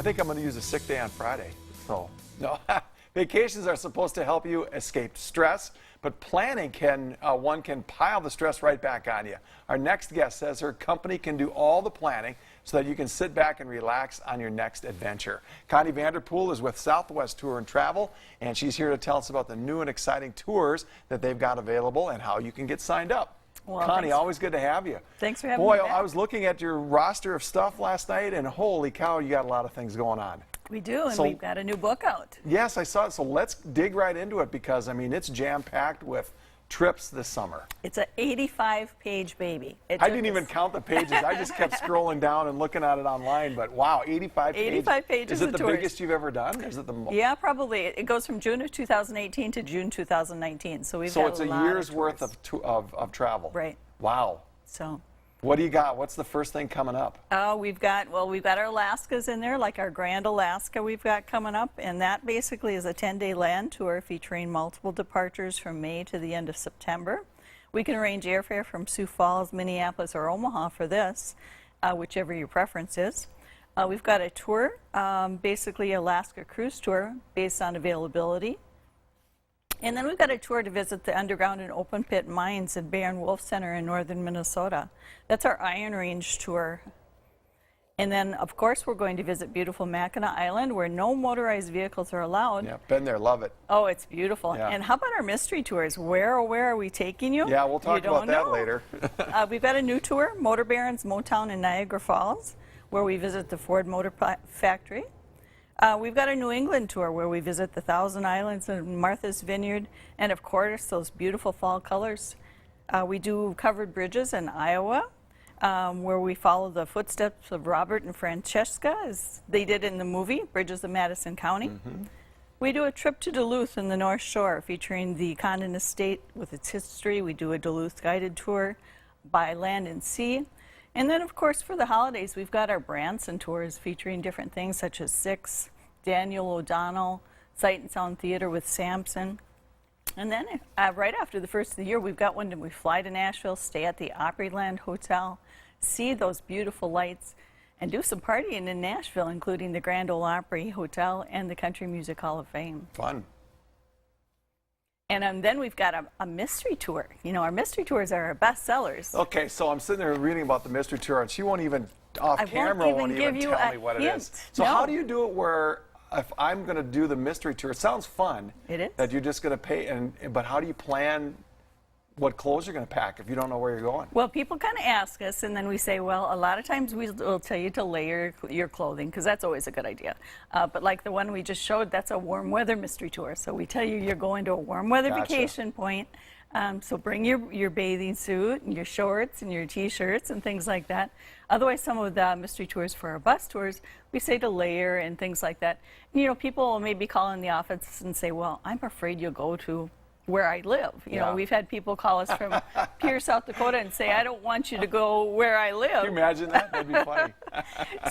I think I'm going to use a sick day on Friday. So, no. Vacations are supposed to help you escape stress, but planning one can pile the stress right back on you. Our next guest says her company can do all the planning so that you can sit back and relax on your next adventure. Connie Vanderpool is with Southwest Tour and Travel, and she's here to tell us about the new and exciting tours that they've got available and how you can get signed up. Well, Connie, thanks. Always good to have you. Thanks for having me back. I was looking at your roster of stuff last night, and holy cow, you got a lot of things going on. We do, and we've got a new book out. Yes, I saw it. So let's dig right into it because, I mean, it's jam-packed with trips this summer. It's an 85-page baby. I didn't even count the pages. I just kept scrolling down and looking at it online. But wow, 85 pages. 85 pages. Is it the biggest you've ever done? Is it the most? Yeah, probably. It goes from June of 2018 to June 2019. So we've got a lot of tours. So it's a year's worth of travel. Right. Wow. So. What do you got? What's the first thing coming up? We've got our Alaskas in there, like our Grand Alaska we've got coming up, and that basically is a 10-day land tour featuring multiple departures from May to the end of September. We can arrange airfare from Sioux Falls, Minneapolis, or Omaha for this, whichever your preference is. We've got a tour, basically Alaska cruise tour based on availability. And then we've got a tour to visit the underground and open pit mines at Bear and Wolf Center in northern Minnesota. That's our Iron Range tour. And then, of course, we're going to visit beautiful Mackinac Island where no motorized vehicles are allowed. Yeah, been there, love it. Oh, it's beautiful. Yeah. And how about our mystery tours? Where are we taking you? Yeah, we'll talk about that later. We've got a new tour, Motor Barons, Motown, and Niagara Falls, where we visit the Ford Motor Factory. We've got a New England tour where we visit the Thousand Islands and Martha's Vineyard, and of course those beautiful fall colors. We do covered bridges in Iowa, where we follow the footsteps of Robert and Francesca, as they did in the movie Bridges of Madison County. Mm-hmm. We do a trip to Duluth in the North Shore, featuring the Condon Estate with its history. We do a Duluth guided tour by land and sea. And then, of course, for the holidays, we've got our Branson tours featuring different things such as Six, Daniel O'Donnell, Sight and Sound Theater with Samson. And then right after the first of the year, we've got one that we fly to Nashville, stay at the Opryland Hotel, see those beautiful lights, and do some partying in Nashville, including the Grand Ole Opry Hotel and the Country Music Hall of Fame. Fun. And then we've got a mystery tour. You know, our mystery tours are our best sellers. Okay, so I'm sitting there reading about the mystery tour, and she won't even, off camera, won't even tell me what it is. So how do you do it where, if I'm going to do the mystery tour, it sounds fun. It is. That you're just going to pay, but how do you plan what clothes you're going to pack if you don't know where you're going? Well, people kind of ask us, and then we say, well, a lot of times we'll tell you to layer your clothing, because that's always a good idea. But like the one we just showed, that's a warm weather mystery tour. So we tell you you're going to a warm weather vacation point. So bring your bathing suit and your shorts and your T-shirts and things like that. Otherwise, some of the mystery tours for our bus tours, we say to layer and things like that. You know, people will maybe call in the office and say, well, I'm afraid you'll go to where I live. You know, we've had people call us from Pierre, South Dakota and say, I don't want you to go where I live. Can you imagine that? That'd be funny.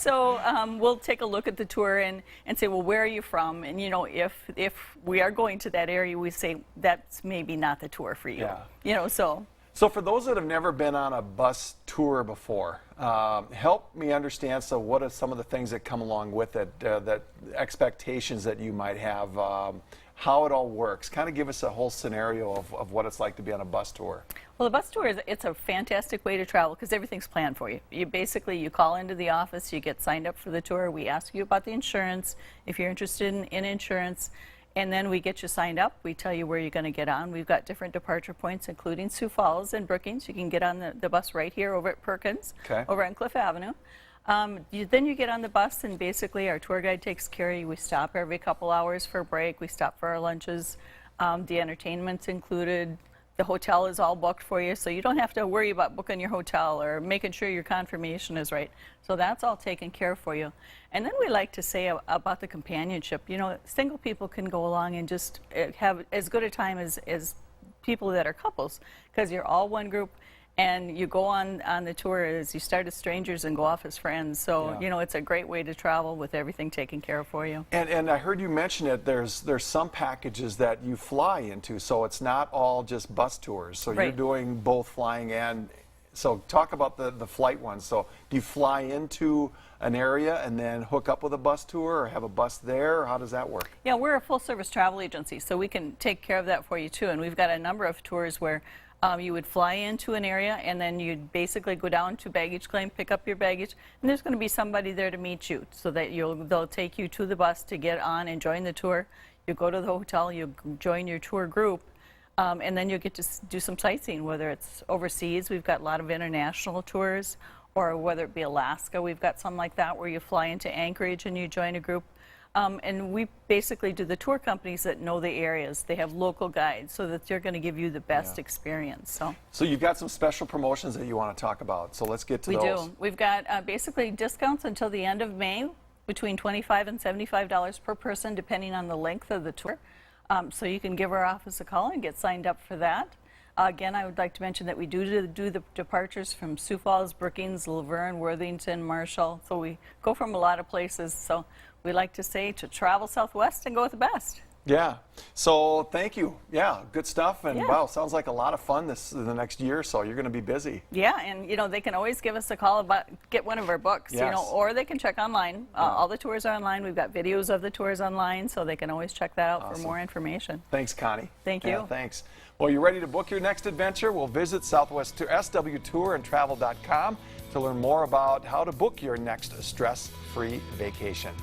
So we'll take a look at the tour and say, well, where are you from? And, you know, if we are going to that area, we say, that's maybe not the tour for you. Yeah. You know, so. So for those that have never been on a bus tour before, help me understand, so what are some of the things that come along with it, that expectations that you might have, how it all works? Kind of give us a whole scenario of what it's like to be on a bus tour. Well, the bus tour, it's a fantastic way to travel because everything's planned for you. You call into the office, you get signed up for the tour, we ask you about the insurance, if you're interested in insurance, and then we get you signed up. We tell you where you're going to get on. We've got different departure points, including Sioux Falls and Brookings. You can get on the bus right here over at Perkins, over on Cliff Avenue. Then you get on the bus, and basically our tour guide takes care of you. We stop every couple hours for a break. We stop for our lunches. The entertainment's included. The hotel is all booked for you, so you don't have to worry about booking your hotel or making sure your confirmation is right. So that's all taken care of for you. And then we like to say about the companionship. You know, single people can go along and just have as good a time as people that are couples, because you're all one group. And you go on the tour as you start as strangers and go off as friends. So, you know, it's a great way to travel with everything taken care of for you. And I heard you mention it, there's some packages that you fly into, so it's not all just bus tours. So you're doing both flying and So talk about the flight ones. So do you fly into an area and then hook up with a bus tour, or have a bus there, or how does that work? Yeah, we're a full-service travel agency, so we can take care of that for you too. And we've got a number of tours where you would fly into an area, and then you'd basically go down to baggage claim, pick up your baggage, and there's going to be somebody there to meet you, so that they'll take you to the bus to get on and join the tour. You go to the hotel, you join your tour group, and then you'll get to do some sightseeing, whether it's overseas. We've got a lot of international tours, or whether it be Alaska. We've got some like that where you fly into Anchorage and you join a group. And we basically do the tour companies that know the areas. They have local guides so that they're going to give you the best experience. So you've got some special promotions that you want to talk about. So let's get to those. We do. We've got basically discounts until the end of May, between $25 and $75 per person, depending on the length of the tour. So you can give our office a call and get signed up for that. Again, I would like to mention that we do the departures from Sioux Falls, Brookings, Laverne, Worthington, Marshall. So we go from a lot of places. So we like to say to travel Southwest and go with the best. Yeah. So thank you. Yeah, good stuff. And Yeah. wow, sounds like a lot of fun the next year. So you're going to be busy. Yeah, and they can always give us a call about get one of our books. Yes. Or they can check online. All the tours are online. We've got videos of the tours online, so they can always check that out for more information. Thanks, Connie. Thank you. Yeah, thanks. Well, you ready to book your next adventure? We'll visit SWTourandTravel.com to learn more about how to book your next stress-free vacation.